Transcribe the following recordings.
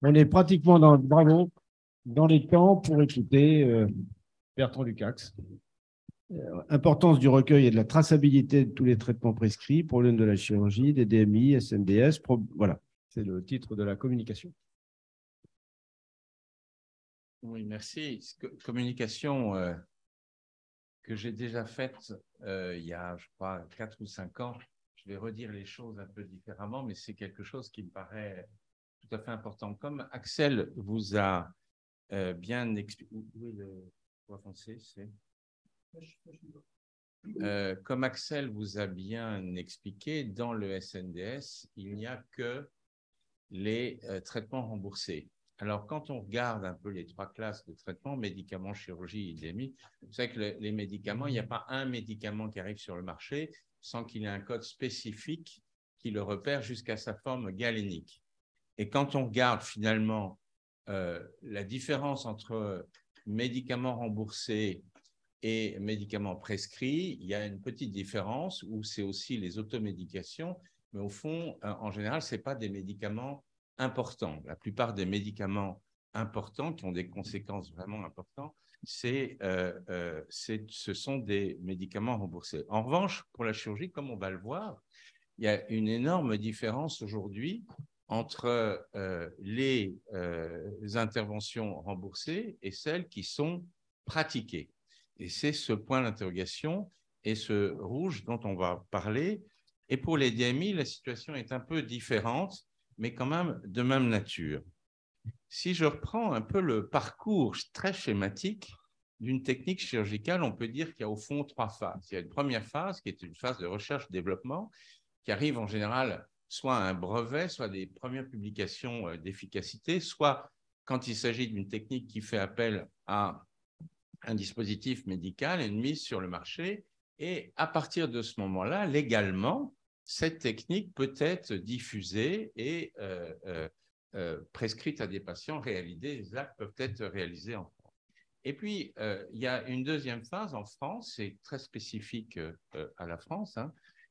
On est pratiquement bravo, dans les temps pour écouter Bertrand Ducax. Importance du recueil et de la traçabilité de tous les traitements prescrits, problème de la chirurgie, des DMI, SNDS, voilà, c'est le titre de la communication. Oui, merci. Communication que j'ai déjà faite il y a, je crois, 4 ou 5 ans. Je vais redire les choses un peu différemment, mais c'est quelque chose qui me paraît tout à fait important. Comme Axel vous a bien expliqué. Oui, le point foncé, c'est. Comme Axel vous a bien expliqué, dans le SNDS, il n'y a que les traitements remboursés. Alors, quand on regarde un peu les 3 classes de traitements, médicaments, chirurgie, IDMI, vous savez que les médicaments, il n'y a pas un médicament qui arrive sur le marché sans qu'il y ait un code spécifique qui le repère jusqu'à sa forme galénique. Et quand on regarde finalement la différence entre médicaments remboursés et médicaments prescrits, il y a une petite différence où c'est aussi les automédications, mais au fond, en général, ce n'est pas des médicaments importants. La plupart des médicaments importants qui ont des conséquences vraiment importantes, ce sont des médicaments remboursés. En revanche, pour la chirurgie, comme on va le voir, il y a une énorme différence aujourd'hui entre les interventions remboursées et celles qui sont pratiquées. Et c'est ce point d'interrogation et ce rouge dont on va parler. Et pour les DMI, la situation est un peu différente, mais quand même de même nature. Si je reprends un peu le parcours très schématique d'une technique chirurgicale, on peut dire qu'il y a au fond 3 phases. Il y a une première phase qui est une phase de recherche-développement qui arrive en général soit à un brevet, soit des premières publications d'efficacité, soit quand il s'agit d'une technique qui fait appel à un dispositif médical et une mise sur le marché. Et à partir de ce moment-là, légalement, cette technique peut être diffusée et prescrite à des patients, réalisée. Les actes peuvent être réalisés en France. Et puis, il y a une deuxième phase en France, c'est très spécifique à la France.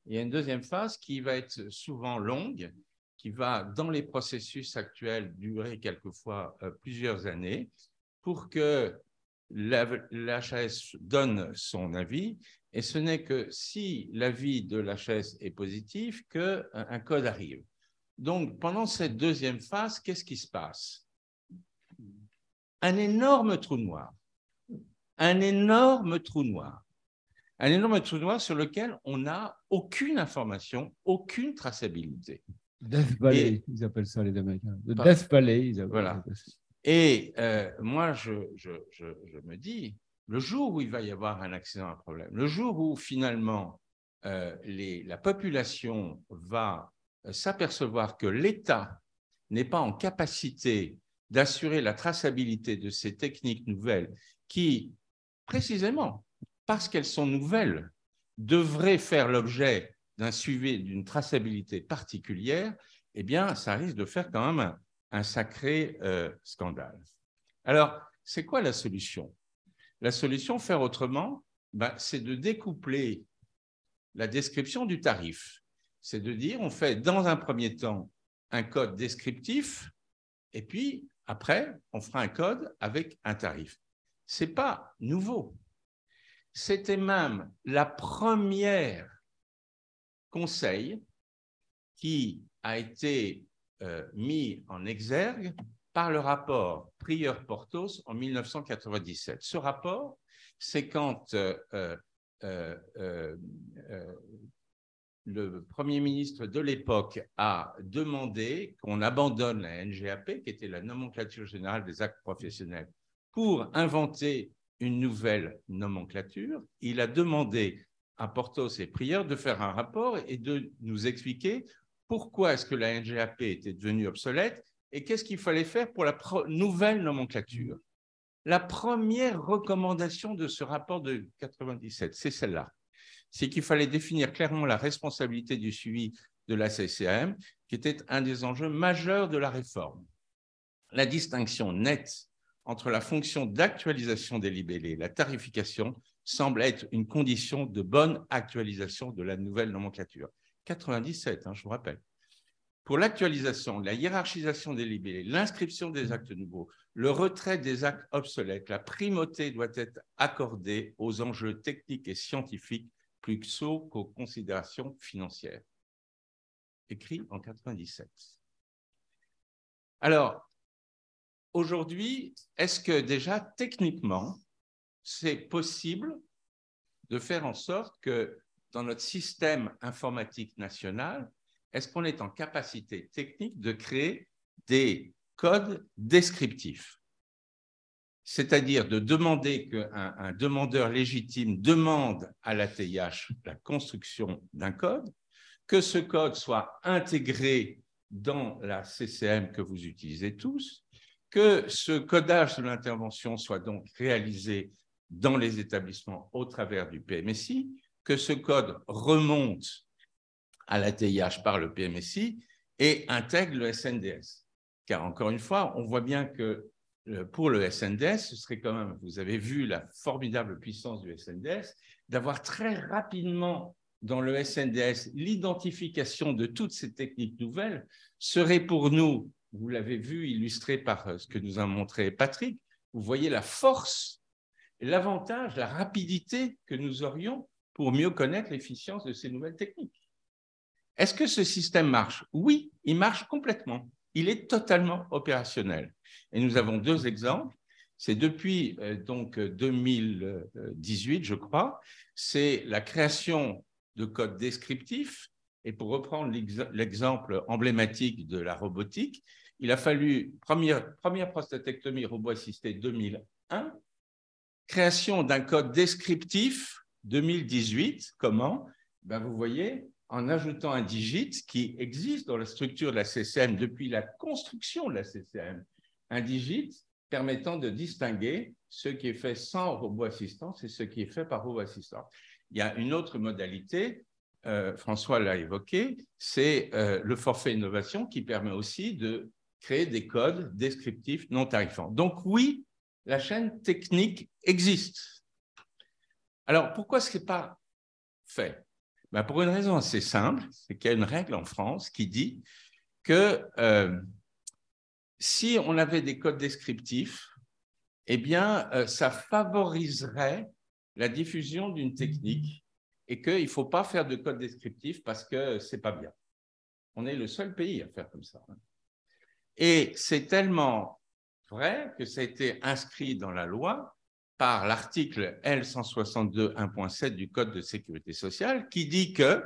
Il y a une deuxième phase qui va être souvent longue, qui va, dans les processus actuels, durer quelquefois plusieurs années, pour que l'HAS donne son avis, et ce n'est que si l'avis de l'HAS est positif qu'un code arrive. Donc, pendant cette deuxième phase, qu'est-ce qui se passe? Un énorme trou noir. Un énorme trou noir. Un énorme trou noir sur lequel on n'a aucune information, aucune traçabilité. Death Valley, ils appellent ça les Américains. Le Death Valley, ils appellent ça. Et moi, je me dis, le jour où il va y avoir un accident, un problème, le jour où finalement la population va s'apercevoir que l'État n'est pas en capacité d'assurer la traçabilité de ces techniques nouvelles qui, précisément, parce qu'elles sont nouvelles, devraient faire l'objet d'un suivi, d'une traçabilité particulière, eh bien, ça risque de faire quand même un sacré scandale. Alors, c'est quoi la solution? La solution, faire autrement, c'est de découpler la description du tarif. C'est de dire, on fait dans un premier temps un code descriptif, et puis après, on fera un code avec un tarif. Ce n'est pas nouveau. C'était même la première conseil qui a été mis en exergue par le rapport Prieur-Porthos en 1997. Ce rapport, c'est quand le Premier ministre de l'époque a demandé qu'on abandonne la NGAP, qui était la nomenclature générale des actes professionnels, pour inventer une nouvelle nomenclature. Il a demandé à Porthos et Prieur de faire un rapport et de nous expliquer pourquoi est-ce que la NGAP était devenue obsolète et qu'est-ce qu'il fallait faire pour la nouvelle nomenclature. La première recommandation de ce rapport de 1997, c'est celle-là. C'est qu'il fallait définir clairement la responsabilité du suivi de la CCM, qui était un des enjeux majeurs de la réforme. La distinction nette entre la fonction d'actualisation des libellés et la tarification semble être une condition de bonne actualisation de la nouvelle nomenclature. 97, je vous rappelle. pour l'actualisation, la hiérarchisation des libellés, l'inscription des actes nouveaux, le retrait des actes obsolètes, la primauté doit être accordée aux enjeux techniques et scientifiques plus qu'aux considérations financières. Écrit en 1997. Alors, aujourd'hui, est-ce que déjà, techniquement, c'est possible de faire en sorte que dans notre système informatique national, est-ce qu'on est en capacité technique de créer des codes descriptifs? C'est-à-dire de demander qu'un demandeur légitime demande à l'ATIH la construction d'un code, que ce code soit intégré dans la CCM que vous utilisez tous, que ce codage de l'intervention soit donc réalisé dans les établissements au travers du PMSI, que ce code remonte à l'ATIH par le PMSI et intègre le SNDS. Car encore une fois, on voit bien que pour le SNDS, ce serait quand même, vous avez vu la formidable puissance du SNDS, d'avoir très rapidement dans le SNDS l'identification de toutes ces techniques nouvelles serait pour nous, vous l'avez vu illustré par ce que nous a montré Patrick, vous voyez la force, l'avantage, la rapidité que nous aurions pour mieux connaître l'efficience de ces nouvelles techniques. Est-ce que ce système marche? Oui, il marche complètement. Il est totalement opérationnel. Et nous avons deux exemples. C'est depuis donc 2018, je crois, c'est la création de codes descriptifs. Et pour reprendre l'exemple emblématique de la robotique, il a fallu, première prostatectomie robot assisté 2001, création d'un code descriptif 2018. Comment? Ben vous voyez, en ajoutant un digit qui existe dans la structure de la CCM depuis la construction de la CCM, un digit permettant de distinguer ce qui est fait sans robot assistant et ce qui est fait par robot assistant. Il y a une autre modalité, François l'a évoqué, c'est le forfait innovation qui permet aussi de créer des codes descriptifs non tarifants. Donc oui, la chaîne technique existe. Alors pourquoi ce n'est pas fait? Ben pour une raison assez simple, c'est qu'il y a une règle en France qui dit que si on avait des codes descriptifs, eh bien, ça favoriserait la diffusion d'une technique et qu'il ne faut pas faire de code descriptif parce que ce n'est pas bien. On est le seul pays à faire comme ça. Et c'est tellement vrai que ça a été inscrit dans la loi par l'article L162.1.7 du Code de sécurité sociale qui dit qu'un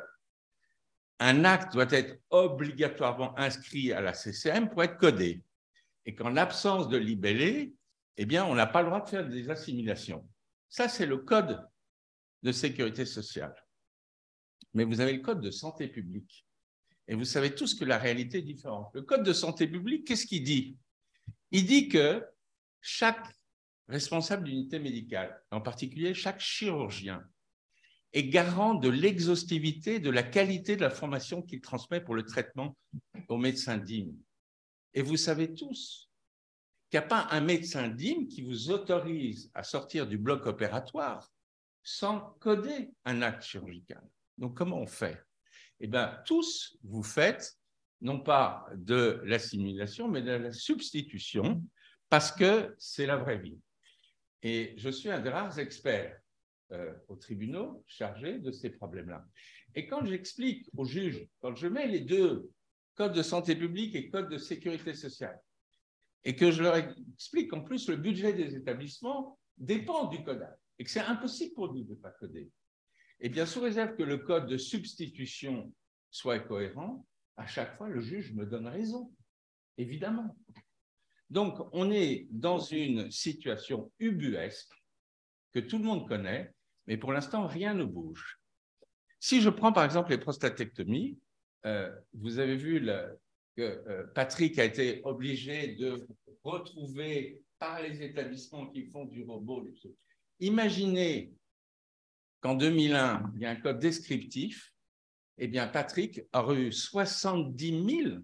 acte doit être obligatoirement inscrit à la CCM pour être codé. Et qu'en l'absence de libellé, eh bien, on n'a pas le droit de faire des assimilations. Ça, c'est le Code de sécurité sociale. Mais vous avez le Code de santé publique. Et vous savez tous que la réalité est différente. Le Code de santé publique, qu'est-ce qu'il dit? Il dit que chaque responsable d'unité médicale, en particulier chaque chirurgien, est garant de l'exhaustivité, de la qualité de la formation qu'il transmet pour le traitement aux médecins dignes. Et vous savez tous qu'il n'y a pas un médecin digne qui vous autorise à sortir du bloc opératoire sans coder un acte chirurgical. Donc, comment on fait? Eh bien, tous, vous faites non pas de l'assimilation, mais de la substitution, parce que c'est la vraie vie. Et je suis un des rares experts aux tribunaux chargés de ces problèmes-là. Et quand j'explique aux juges, quand je mets les deux, code de santé publique et code de sécurité sociale, et que je leur explique qu'en plus, le budget des établissements dépend du codage, et que c'est impossible pour nous de ne pas coder, et bien, sous réserve que le code de substitution soit cohérent, à chaque fois, le juge me donne raison, évidemment. Donc, on est dans une situation ubuesque que tout le monde connaît, mais pour l'instant, rien ne bouge. Si je prends par exemple les prostatectomies, vous avez vu que Patrick a été obligé de retrouver par les établissements qui font du robot. Imaginez qu'en 2001, il y a un code descriptif, eh bien, Patrick aurait eu 70 000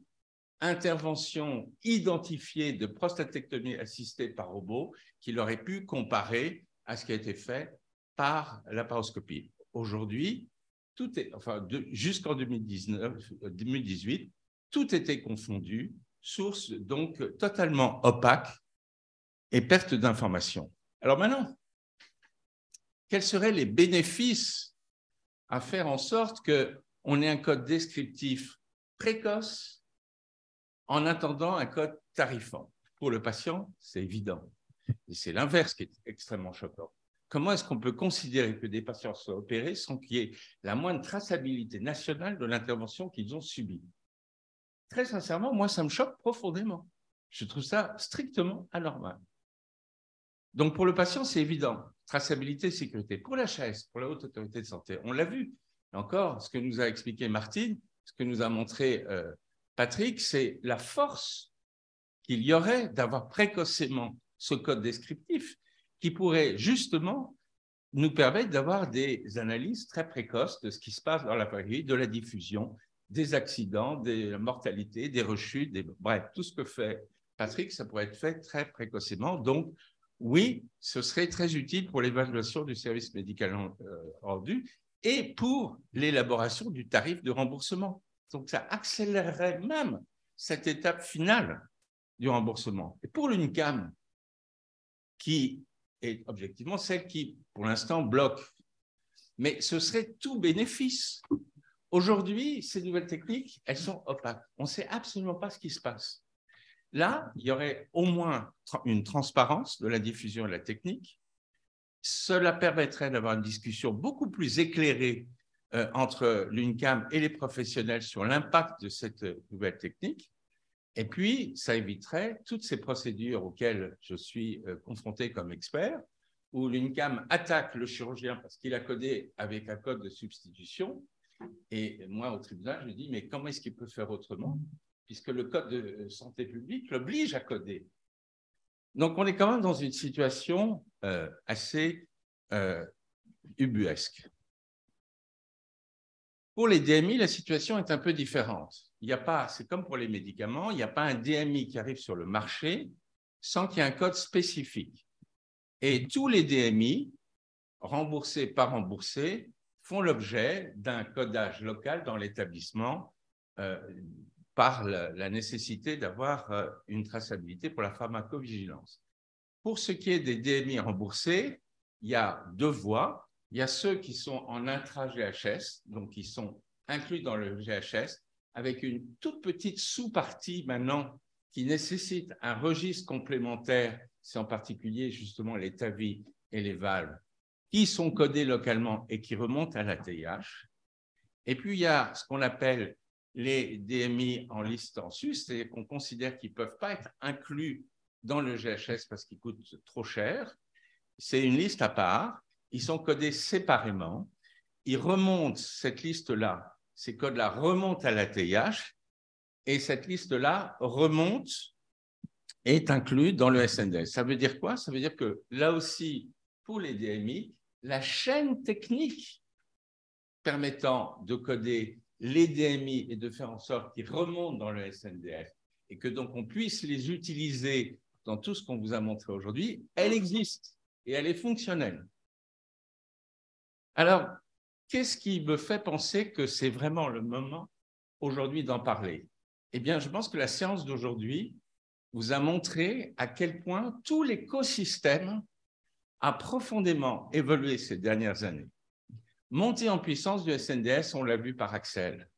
interventions identifiées de prostatectomie assistée par robot qu'il aurait pu comparer à ce qui a été fait par laparoscopie. Aujourd'hui, tout est, enfin, jusqu'en 2018, tout était confondu, source donc totalement opaque et perte d'informations. Alors maintenant, quels seraient les bénéfices à faire en sorte qu'on ait un code descriptif précoce en attendant un code tarifant? Pour le patient, c'est évident. Et c'est l'inverse qui est extrêmement choquant. Comment est-ce qu'on peut considérer que des patients soient opérés sans qu'il y ait la moindre traçabilité nationale de l'intervention qu'ils ont subie? Très sincèrement, moi, ça me choque profondément. Je trouve ça strictement anormal. Donc, pour le patient, c'est évident. Traçabilité, sécurité. Pour la HAS, pour la Haute Autorité de Santé, on l'a vu. Encore, ce que nous a expliqué Martine, ce que nous a montré Patrick, c'est la force qu'il y aurait d'avoir précocement ce code descriptif qui pourrait justement nous permettre d'avoir des analyses très précoces de ce qui se passe dans la périphérie, de la diffusion, des accidents, des mortalités, des rechutes, bref, tout ce que fait Patrick, ça pourrait être fait très précocement. Donc, oui, ce serait très utile pour l'évaluation du service médical rendu et pour l'élaboration du tarif de remboursement. Donc, ça accélérerait même cette étape finale du remboursement. Et pour l'UNCAM, qui est objectivement celle qui, pour l'instant, bloque, mais ce serait tout bénéfice. Aujourd'hui, ces nouvelles techniques, elles sont opaques. On ne sait absolument pas ce qui se passe. Là, il y aurait au moins une transparence de la diffusion de la technique. Cela permettrait d'avoir une discussion beaucoup plus éclairée entre l'UNCAM et les professionnels sur l'impact de cette nouvelle technique. Et puis, ça éviterait toutes ces procédures auxquelles je suis confronté comme expert, où l'UNCAM attaque le chirurgien parce qu'il a codé avec un code de substitution. Et moi, au tribunal, je lui dis, mais comment est-ce qu'il peut faire autrement, puisque le code de santé publique l'oblige à coder. Donc, on est quand même dans une situation assez ubuesque. Pour les DMI, la situation est un peu différente. Il n'y a pas, c'est comme pour les médicaments, il n'y a pas un DMI qui arrive sur le marché sans qu'il y ait un code spécifique. Et tous les DMI, remboursés, pas remboursés, font l'objet d'un codage local dans l'établissement par la nécessité d'avoir une traçabilité pour la pharmacovigilance. Pour ce qui est des DMI remboursés, il y a deux voies. Il y a ceux qui sont en intra-GHS, donc qui sont inclus dans le GHS, avec une toute petite sous-partie maintenant qui nécessite un registre complémentaire, c'est en particulier justement les TAVI et les valves, qui sont codés localement et qui remontent à l'ATIH. Et puis, il y a ce qu'on appelle les DMI en liste en sus, c'est-à-dire qu'on considère qu'ils ne peuvent pas être inclus dans le GHS parce qu'ils coûtent trop cher. C'est une liste à part. Ils sont codés séparément. Ils remontent cette liste-là, ces codes-là remontent à l'ATIH et cette liste-là remonte, est inclue dans le SNDS. Ça veut dire quoi? Ça veut dire que là aussi, pour les DMI, la chaîne technique permettant de coder les DMI et de faire en sorte qu'ils remontent dans le SNDS et que donc on puisse les utiliser dans tout ce qu'on vous a montré aujourd'hui, elle existe et elle est fonctionnelle. Alors, qu'est-ce qui me fait penser que c'est vraiment le moment aujourd'hui d'en parler? Eh bien, je pense que la séance d'aujourd'hui vous a montré à quel point tout l'écosystème a profondément évolué ces dernières années. Montée en puissance du SNDS, on l'a vu par Axel.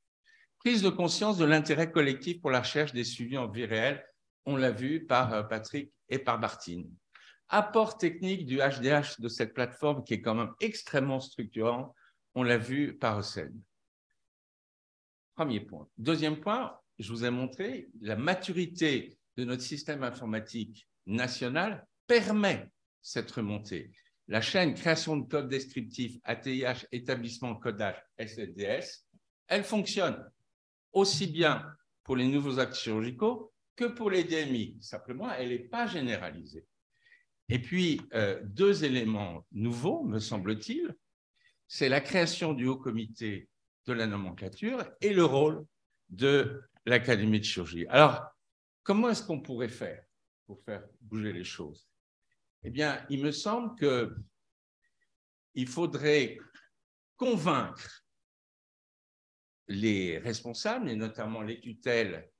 Prise de conscience de l'intérêt collectif pour la recherche des suivis en vie réelle, on l'a vu par Patrick et par Martine. Apport technique du HDH de cette plateforme qui est quand même extrêmement structurant, on l'a vu par Hossein. Premier point. Deuxième point, je vous ai montré la maturité de notre système informatique national permet cette remontée. La chaîne création de code descriptif ATIH, établissement codage SNDS, elle fonctionne aussi bien pour les nouveaux actes chirurgicaux que pour les DMI. Simplement, elle n'est pas généralisée. Et puis, deux éléments nouveaux, me semble-t-il, c'est la création du haut comité de la nomenclature et le rôle de l'Académie de chirurgie. Alors, comment est-ce qu'on pourrait faire pour faire bouger les choses? Eh bien, il me semble qu'il faudrait convaincre les responsables, et notamment les tutelles,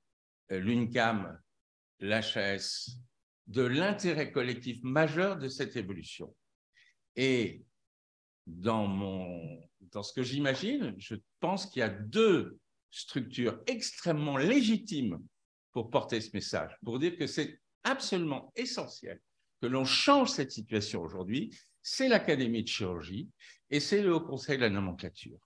l'UNCAM, l'HAS, de l'intérêt collectif majeur de cette évolution. Et dans ce que j'imagine, je pense qu'il y a deux structures extrêmement légitimes pour porter ce message, pour dire que c'est absolument essentiel que l'on change cette situation aujourd'hui, c'est l'Académie de chirurgie et c'est le Haut Conseil de la nomenclature.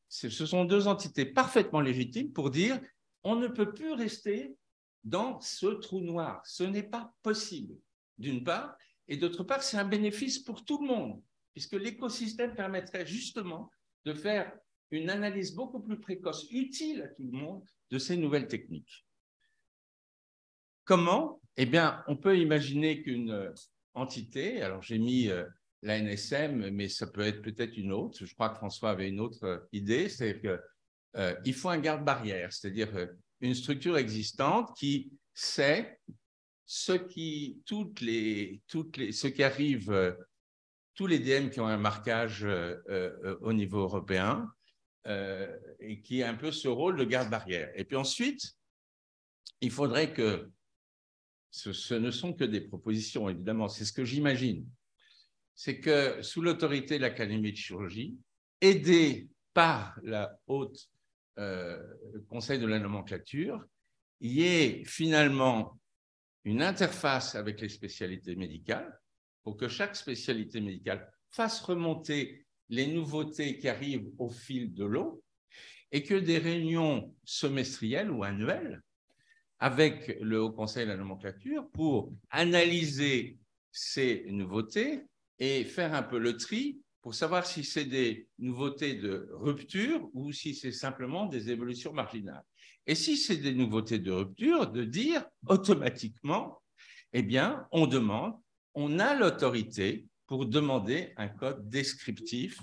Ce sont deux entités parfaitement légitimes pour dire on ne peut plus rester dans ce trou noir. Ce n'est pas possible, d'une part, et d'autre part, c'est un bénéfice pour tout le monde, puisque l'écosystème permettrait justement de faire une analyse beaucoup plus précoce, utile à tout le monde, de ces nouvelles techniques. Comment? Eh bien, on peut imaginer qu'une entité, alors j'ai mis l'ANSM, mais ça peut être peut-être une autre, je crois que François avait une autre idée, c'est-à-dire qu'il faut un garde-barrière, c'est-à-dire une structure existante qui sait ceux qui arrivent, tous les DM qui ont un marquage au niveau européen, et qui a un peu ce rôle de garde-barrière. Et puis ensuite, il faudrait que ce ne sont que des propositions, évidemment, c'est ce que j'imagine. C'est que sous l'autorité de l'Académie de chirurgie, aidée par la haute Conseil de la nomenclature, il y ait finalement une interface avec les spécialités médicales pour que chaque spécialité médicale fasse remonter les nouveautés qui arrivent au fil de l'eau et que des réunions semestrielles ou annuelles avec le Haut Conseil de la nomenclature pour analyser ces nouveautés et faire un peu le tri pour savoir si c'est des nouveautés de rupture ou si c'est simplement des évolutions marginales. Et si c'est des nouveautés de rupture, de dire automatiquement, eh bien, on a l'autorité pour demander un code descriptif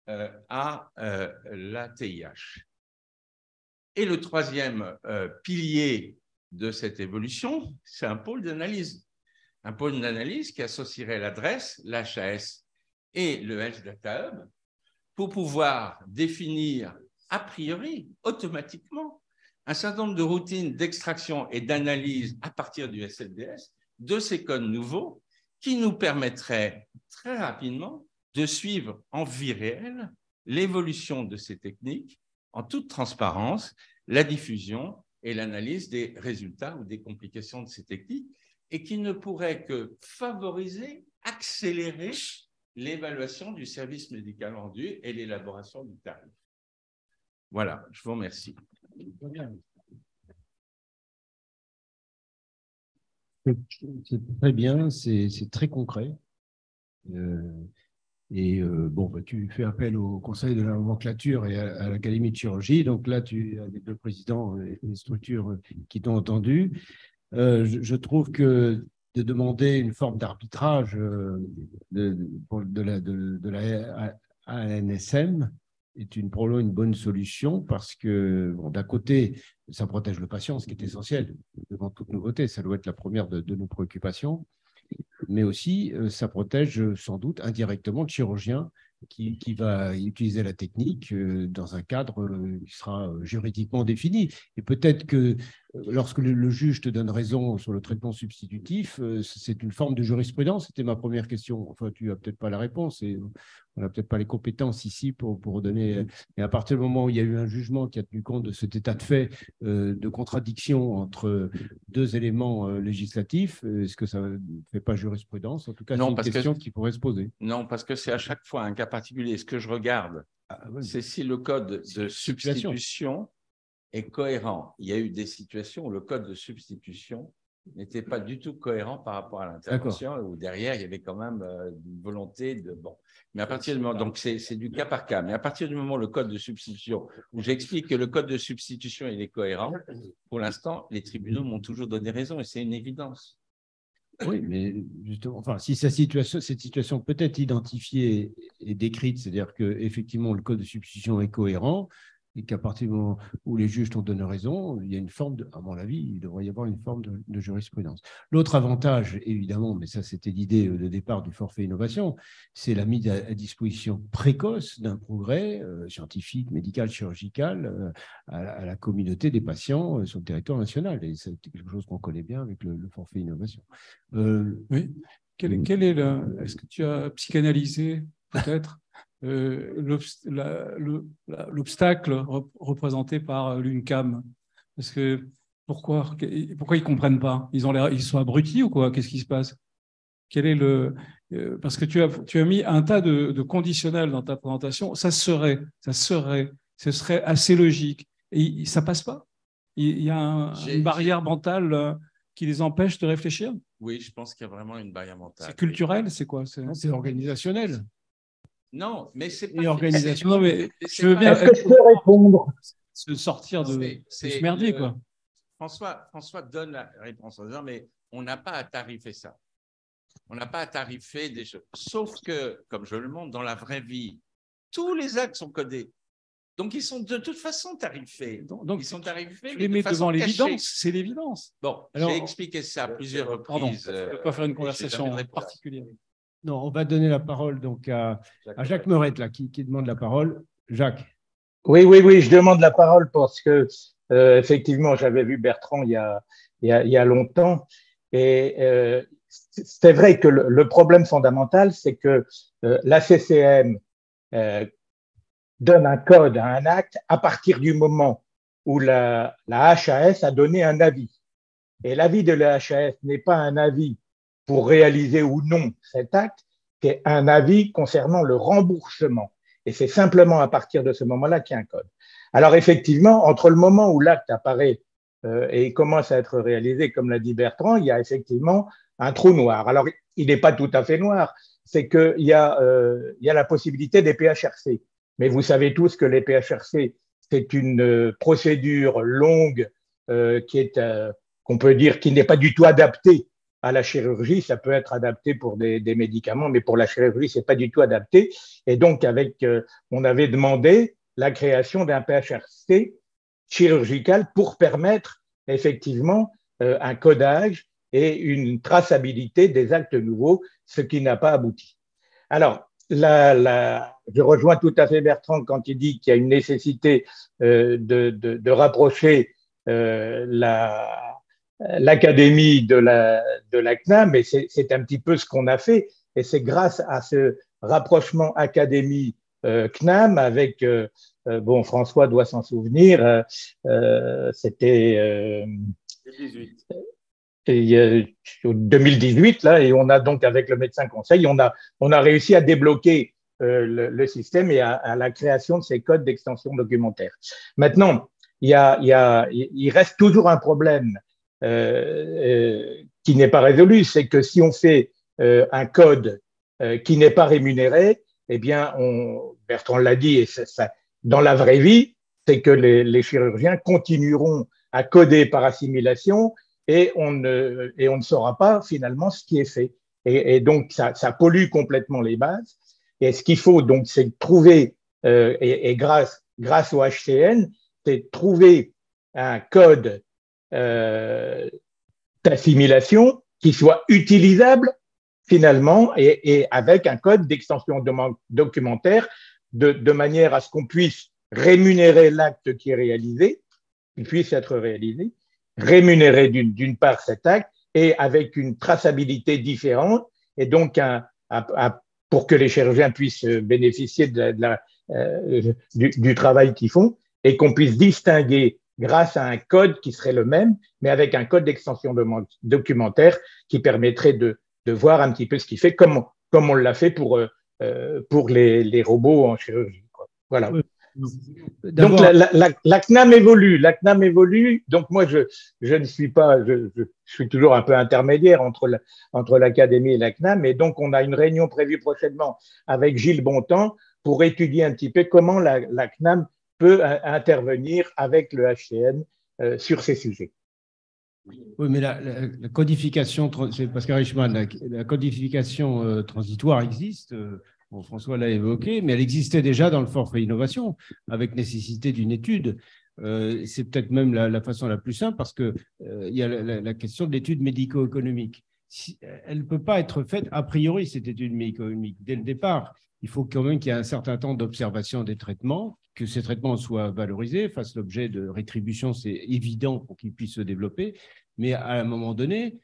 à la TIH. Et le troisième pilier de cette évolution, c'est un pôle d'analyse. Un pôle d'analyse qui associerait l'adresse, l'HAS et le Health Data Hub pour pouvoir définir a priori, automatiquement, un certain nombre de routines d'extraction et d'analyse à partir du SLDS de ces codes nouveaux qui nous permettraient très rapidement de suivre en vie réelle l'évolution de ces techniques en toute transparence, la diffusion et l'analyse des résultats ou des complications de ces techniques et qui ne pourrait que favoriser, accélérer l'évaluation du service médical rendu et l'élaboration du tarif. Voilà, je vous remercie. C'est très bien, c'est très concret. Bon, bah, tu fais appel au Conseil de la nomenclature et à l'Académie de chirurgie. Donc là, tu as les deux présidents et les structures qui t'ont entendu. Je trouve que de demander une forme d'arbitrage de la ANSM est probablement une bonne solution parce que, bon, d'un côté, ça protège le patient, ce qui est essentiel devant toute nouveauté. Ça doit être la première de nos préoccupations. Mais aussi, ça protège sans doute indirectement le chirurgien qui va utiliser la technique dans un cadre qui sera juridiquement défini. Et peut-être que lorsque le juge te donne raison sur le traitement substitutif, c'est une forme de jurisprudence. C'était ma première question. Enfin, tu n'as peut-être pas la réponse et on n'a peut-être pas les compétences ici pour donner. Et à partir du moment où il y a eu un jugement qui a tenu compte de cet état de fait de contradiction entre deux éléments législatifs, est-ce que ça ne fait pas jurisprudence? En tout cas, c'est une question qui pourrait se poser. Non, parce que c'est à chaque fois un cas particulier. Ce que je regarde, c'est si le code de substitution est cohérent. Il y a eu des situations où le code de substitution n'était pas du tout cohérent par rapport à l'intervention, où derrière, il y avait quand même une volonté de… Bon. Mais à partir du moment… Donc, c'est du cas par cas. Mais à partir du moment où le code de substitution, où j'explique que le code de substitution, il est cohérent, pour l'instant, les tribunaux m'ont toujours donné raison et c'est une évidence. Oui, mais justement, enfin, si cette situation peut être identifiée et décrite, c'est-à-dire qu'effectivement, le code de substitution est cohérent, et qu'à partir du moment où les juges t'ont donné raison, il y a une forme, à mon avis, il devrait y avoir une forme de jurisprudence. L'autre avantage, évidemment, mais ça c'était l'idée de départ du forfait innovation, c'est la mise à disposition précoce d'un progrès scientifique, médical, chirurgical à la communauté des patients sur le territoire national. Et c'est quelque chose qu'on connaît bien avec le forfait innovation. Oui. Quel est est-ce que tu as psychanalysé peut-être l'obstacle représenté par l'UNCAM? Parce que pourquoi ils ne comprennent pas? Ils sont abrutis ou quoi? Qu'est-ce qui se passe? Quel est parce que tu as mis un tas de conditionnels dans ta présentation. Ce serait assez logique. Et ça passe pas. Il y a une barrière mentale qui les empêche de réfléchir. Oui, je pense qu'il y a vraiment une barrière mentale. C'est culturel, c'est quoi? C'est organisationnel. Non, mais c'est pas... Et organisation. Non, mais je veux bien... Est-ce que je peux répondre? Se sortir de ce merdier, quoi. François donne la réponse en disant, mais on n'a pas à tarifer ça. On n'a pas à tarifer des choses. Sauf que, comme je le montre, dans la vraie vie, tous les actes sont codés. Donc, ils sont de toute façon tarifés. Donc ils sont tarifés. Tu les mets devant l'évidence, c'est l'évidence. Bon, j'ai expliqué ça à plusieurs reprises. Pardon, je ne peux pas faire une conversation particulière. Non, on va donner la parole donc à Jacques Meurette, là, qui demande la parole. Jacques. Oui, je demande la parole parce que, effectivement, j'avais vu Bertrand il y a longtemps. Et c'est vrai que le problème fondamental, c'est que la CCM donne un code à un acte à partir du moment où la HAS a donné un avis. Et l'avis de la HAS n'est pas un avis pour réaliser ou non cet acte, c'est un avis concernant le remboursement. Et c'est simplement à partir de ce moment-là qu'il y a un code. Alors effectivement, entre le moment où l'acte apparaît et commence à être réalisé, comme l'a dit Bertrand, il y a effectivement un trou noir. Alors, il n'est pas tout à fait noir, c'est qu'il y a la possibilité des PHRC. Mais vous savez tous que les PHRC, c'est une procédure longue qui est, qu'on peut dire, qui n'est pas du tout adaptée à la chirurgie. Ça peut être adapté pour des médicaments, mais pour la chirurgie, c'est pas du tout adapté. Et donc, on avait demandé la création d'un PHRC chirurgical pour permettre effectivement un codage et une traçabilité des actes nouveaux, ce qui n'a pas abouti. Alors, je rejoins tout à fait Bertrand quand il dit qu'il y a une nécessité de rapprocher l'académie de la CNAM, et c'est un petit peu ce qu'on a fait, et c'est grâce à ce rapprochement académie CNAM avec bon, François doit s'en souvenir, c'était 2018 là, et on a donc avec le médecin conseil, on a réussi à débloquer le système et à la création de ces codes d'extension documentaire. Maintenant, il reste toujours un problème qui n'est pas résolu, c'est que si on fait un code qui n'est pas rémunéré, eh bien, Bertrand l'a dit, et ça, dans la vraie vie, c'est que les chirurgiens continueront à coder par assimilation et on ne saura pas finalement ce qui est fait. Et donc, ça pollue complètement les bases. Et ce qu'il faut, donc, c'est trouver, et grâce au HCN, c'est trouver un code d'assimilation qui soit utilisable finalement et avec un code d'extension documentaire de manière à ce qu'on puisse rémunérer l'acte qui est réalisé, qu'il puisse être réalisé, rémunérer d'une part cet acte et avec une traçabilité différente et donc pour que les chirurgiens puissent bénéficier du travail qu'ils font et qu'on puisse distinguer grâce à un code qui serait le même, mais avec un code d'extension documentaire qui permettrait de voir un petit peu ce qu'il fait, comme on l'a fait pour les robots en chirurgie, quoi. Voilà. Donc la CNAM évolue. Donc moi je ne suis pas, je suis toujours un peu intermédiaire entre l'académie et la CNAM. Et donc on a une réunion prévue prochainement avec Gilles Bontemps pour étudier un petit peu comment la CNAM peut intervenir avec le HCN sur ces sujets. Oui, mais la codification, c'est Pascal Richman, la codification transitoire existe Bon, François l'a évoqué, mais elle existait déjà dans le forfait innovation, avec nécessité d'une étude. C'est peut-être même la façon la plus simple, parce qu'il y a la question de l'étude médico-économique. Elle ne peut pas être faite a priori, cette étude médico-économique, dès le départ. Il faut quand même qu'il y ait un certain temps d'observation des traitements, que ces traitements soient valorisés, fassent l'objet de rétribution, c'est évident pour qu'ils puissent se développer. Mais à un moment donné,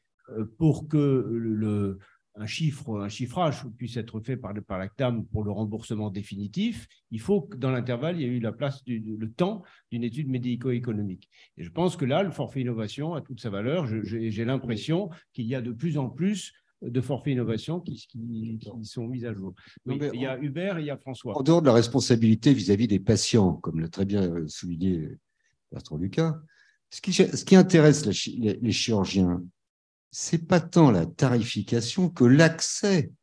pour que un chiffrage puisse être fait par la CNAM pour le remboursement définitif, il faut que dans l'intervalle, il y ait eu la place, le temps d'une étude médico-économique. Et je pense que là, le forfait innovation a toute sa valeur. J'ai l'impression qu'il y a de plus en plus de forfaits innovation qui sont mis à jour. Oui, il y a Hubert et il y a François. En dehors de la responsabilité vis-à-vis des patients, comme l'a très bien souligné Bertrand Lucas, ce qui intéresse les chirurgiens, c'est pas tant la tarification que l'accès,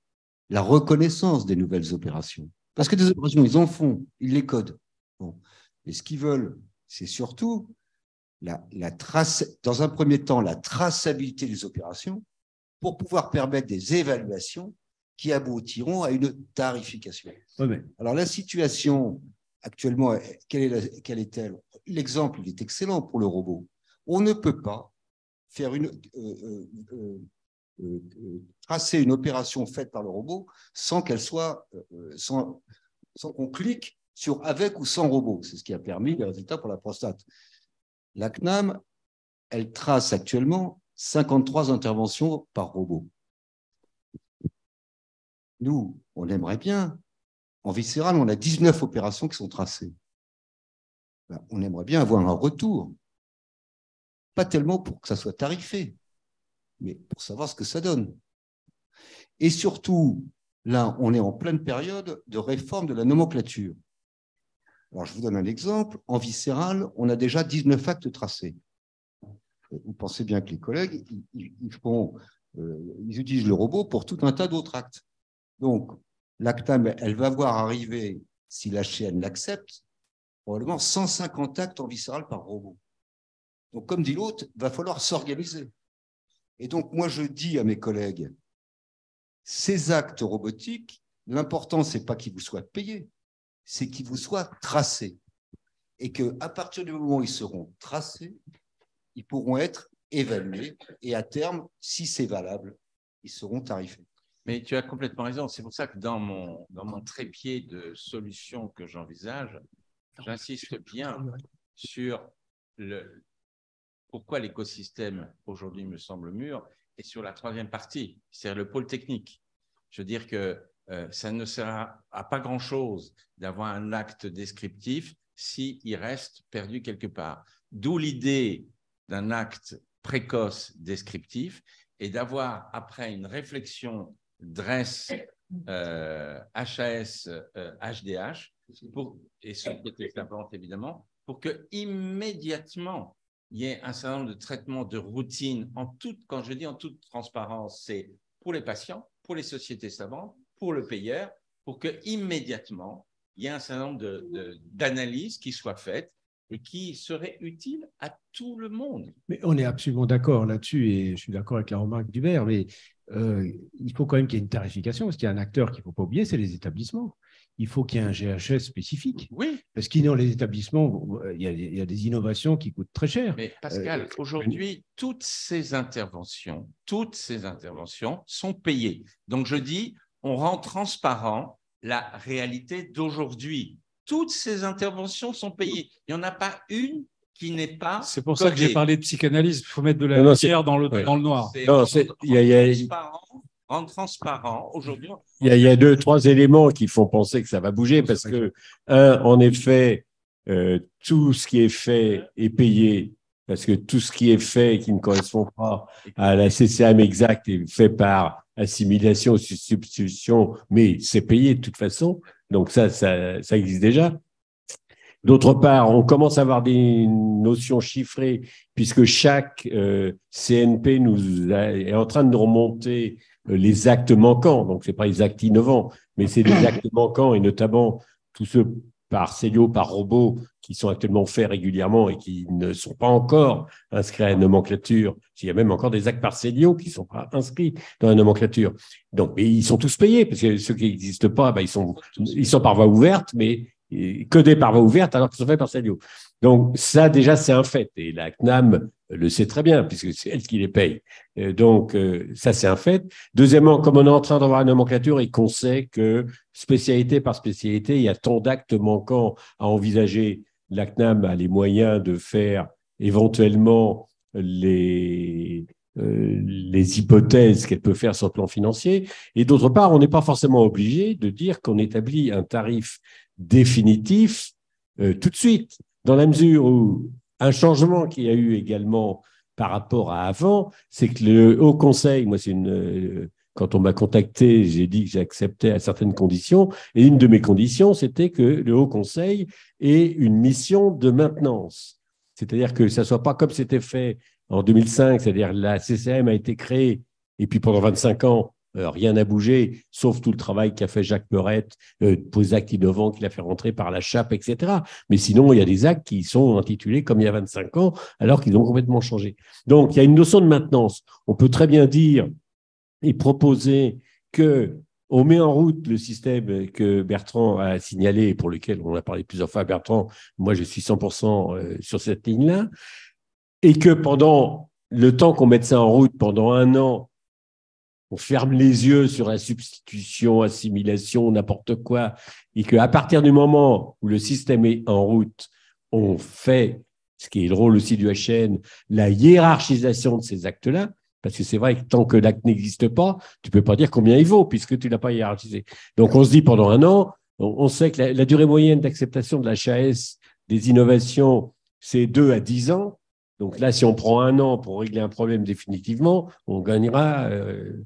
la reconnaissance des nouvelles opérations. Parce que des opérations, ils en font, ils les codent. Bon. Et ce qu'ils veulent, c'est surtout dans un premier temps, la traçabilité des opérations pour pouvoir permettre des évaluations qui aboutiront à une tarification. Oui, alors, la situation actuellement, quelle est-elle? L'exemple, il est excellent pour le robot. On ne peut pas faire tracer une opération faite par le robot sans qu'elle soit, sans qu'on clique sur avec ou sans robot. C'est ce qui a permis les résultats pour la prostate. La CNAM, elle trace actuellement 53 interventions par robot. Nous, on aimerait bien. En viscéral, on a 19 opérations qui sont tracées. Ben, on aimerait bien avoir un retour. Pas tellement pour que ça soit tarifé, mais pour savoir ce que ça donne. Et surtout, là, on est en pleine période de réforme de la nomenclature. Alors, je vous donne un exemple. En viscéral, on a déjà 19 actes tracés. Vous pensez bien que les collègues, ils utilisent le robot pour tout un tas d'autres actes. Donc, l'ACTAM, elle va voir arriver, si l'HCN l'accepte, probablement 150 actes en viscéral par robot. Donc, comme dit l'autre, il va falloir s'organiser. Et donc, moi, je dis à mes collègues, ces actes robotiques, l'important, ce n'est pas qu'ils vous soient payés, c'est qu'ils vous soient tracés. Et qu'à partir du moment où ils seront tracés, ils pourront être évalués. Et à terme, si c'est valable, ils seront tarifés. Mais tu as complètement raison. C'est pour ça que dans mon trépied de solutions que j'envisage, j'insiste bien sur pourquoi l'écosystème aujourd'hui me semble mûr et sur la troisième partie, c'est-à-dire le pôle technique. Je veux dire que ça ne sert à pas grand-chose d'avoir un acte descriptif s'il reste perdu quelque part. D'où l'idée d'un acte précoce descriptif et d'avoir, après une réflexion DRESS, HAS, HDH, et ce qui est important évidemment, pour que immédiatement il y ait un certain nombre de traitements de routine, quand je dis en toute transparence, c'est pour les patients, pour les sociétés savantes, pour le payeur, pour que immédiatement il y ait un certain nombre d'analyses qui soient faites et qui seraient utiles à tout le monde. Mais on est absolument d'accord là-dessus, et je suis d'accord avec la remarque d'Hubert, mais il faut quand même qu'il y ait une tarification, parce qu'il y a un acteur qu'il ne faut pas oublier, c'est les établissements. Il faut qu'il y ait un GHS spécifique. Oui. Parce que dans les établissements, il y a des innovations qui coûtent très cher. Mais Pascal, aujourd'hui, toutes ces interventions sont payées. Donc je dis, on rend transparent la réalité d'aujourd'hui. Toutes ces interventions sont payées. Il n'y en a pas une qui n'est pas. C'est pour ça que j'ai parlé de psychanalyse. Il faut mettre de la lumière dans le noir. Rendre transparent aujourd'hui. Il y a 2-3 éléments qui font penser que ça va bouger parce que, en effet, tout ce qui est fait est payé parce que tout ce qui est fait et qui ne correspond pas à la CCM exacte est fait par assimilation ou substitution, mais c'est payé de toute façon. Donc ça existe déjà. D'autre part, on commence à avoir des notions chiffrées puisque chaque CNP est en train de nous remonter les actes manquants. Donc, ce n'est pas les actes innovants, mais c'est les actes manquants et notamment tous ceux par Célio, par robot, qui sont actuellement faits régulièrement et qui ne sont pas encore inscrits à la nomenclature. Il y a même encore des actes par Célio qui ne sont pas inscrits dans la nomenclature. Donc, mais ils sont tous payés, parce que ceux qui n'existent pas, ils sont par voie ouverte, mais que des par voie ouverte alors qu'ils sont faits par Célio. Donc, ça, déjà, c'est un fait. Et la CNAM le sait très bien, puisque c'est elle qui les paye. Donc, ça, c'est un fait. Deuxièmement, comme on est en train d'avoir une nomenclature et qu'on sait que spécialité par spécialité, il y a tant d'actes manquants à envisager, la CNAM a les moyens de faire éventuellement les hypothèses qu'elle peut faire sur le plan financier. Et d'autre part, on n'est pas forcément obligé de dire qu'on établit un tarif définitif tout de suite, dans la mesure où un changement qu'il y a eu également par rapport à avant, c'est que le Haut Conseil, moi quand on m'a contacté, j'ai dit que j'acceptais à certaines conditions, et une de mes conditions, c'était que le Haut Conseil ait une mission de maintenance. C'est-à-dire que ça ne soit pas comme c'était fait en 2005, c'est-à-dire la CCM a été créée, et puis pendant 25 ans, rien n'a bougé, sauf tout le travail qu'a fait Jacques Meurette, pour les actes innovants qu'il a fait rentrer par la chape, etc. Mais sinon, il y a des actes qui sont intitulés comme il y a 25 ans, alors qu'ils ont complètement changé. Donc, il y a une notion de maintenance. On peut très bien dire et proposer qu'on met en route le système que Bertrand a signalé, et pour lequel on a parlé plusieurs fois à Bertrand. Moi, je suis 100% sur cette ligne-là, et que pendant le temps qu'on mette ça en route, pendant 1 an, on ferme les yeux sur la substitution, assimilation, n'importe quoi, et qu'à partir du moment où le système est en route, on fait, ce qui est le rôle aussi du HN, la hiérarchisation de ces actes-là, parce que c'est vrai que tant que l'acte n'existe pas, tu ne peux pas dire combien il vaut, puisque tu ne l'as pas hiérarchisé. Donc on se dit pendant 1 an, on sait que la durée moyenne d'acceptation de la HAS des innovations, c'est 2 à 10 ans. Donc là, si on prend 1 an pour régler un problème définitivement, on gagnera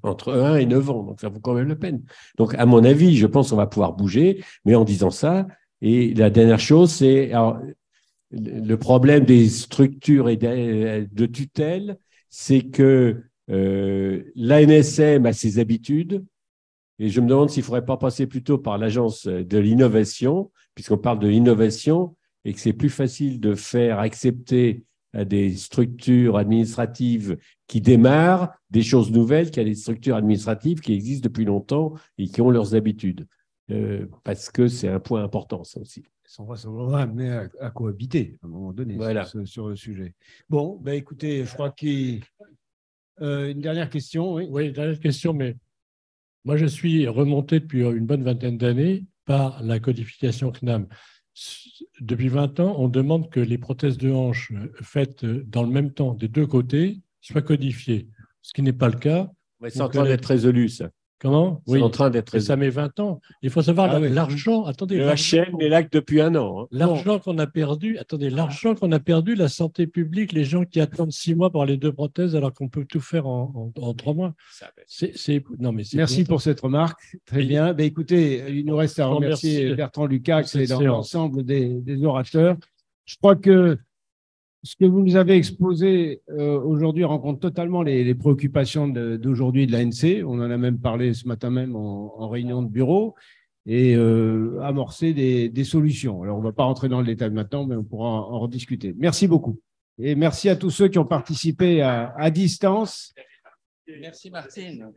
entre 1 et 9 ans. Donc ça vaut quand même la peine. Donc à mon avis, je pense qu'on va pouvoir bouger, mais en disant ça. Et la dernière chose, c'est le problème des structures et de tutelle, c'est que l'ANSM a ses habitudes. Et je me demande s'il ne faudrait pas passer plutôt par l'agence de l'innovation, puisqu'on parle de l'innovation, et que c'est plus facile de faire accepter à des structures administratives qui démarrent des choses nouvelles qu'à des structures administratives qui existent depuis longtemps et qui ont leurs habitudes. Parce que c'est un point important, ça aussi. On va amener à cohabiter à un moment donné, voilà, sur le sujet. Bon, ben écoutez, je crois qu'il une dernière question. Oui, une dernière question, mais moi, je suis remonté depuis une bonne vingtaine d'années par la codification CNAM. Depuis 20 ans, on demande que les prothèses de hanche faites dans le même temps des 2 côtés soient codifiées, ce qui n'est pas le cas. C'est en train d'être résolu, ça. Comment ? Oui, en train d'être résolu. Ça met 20 ans. Il faut savoir l'argent. Attendez. Le HN est là que depuis 1 an. Hein. L'argent qu'on a perdu. Attendez, l'argent qu'on a perdu, la santé publique, les gens qui attendent 6 mois pour les 2 prothèses alors qu'on peut tout faire en 3 mois. Merci pour cette remarque. Très bien. Ben, écoutez, il nous reste à remercier Bertrand Lukacs et l'ensemble des orateurs. Je crois que ce que vous nous avez exposé aujourd'hui rencontre totalement les préoccupations d'aujourd'hui de l'ANC. On en a même parlé ce matin même en réunion de bureau et amorcer des solutions. Alors, on ne va pas rentrer dans le détail maintenant, mais on pourra en rediscuter. Merci beaucoup. Et merci à tous ceux qui ont participé à distance. Merci Martine.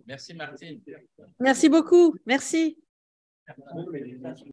Merci Martine. Merci beaucoup. Merci.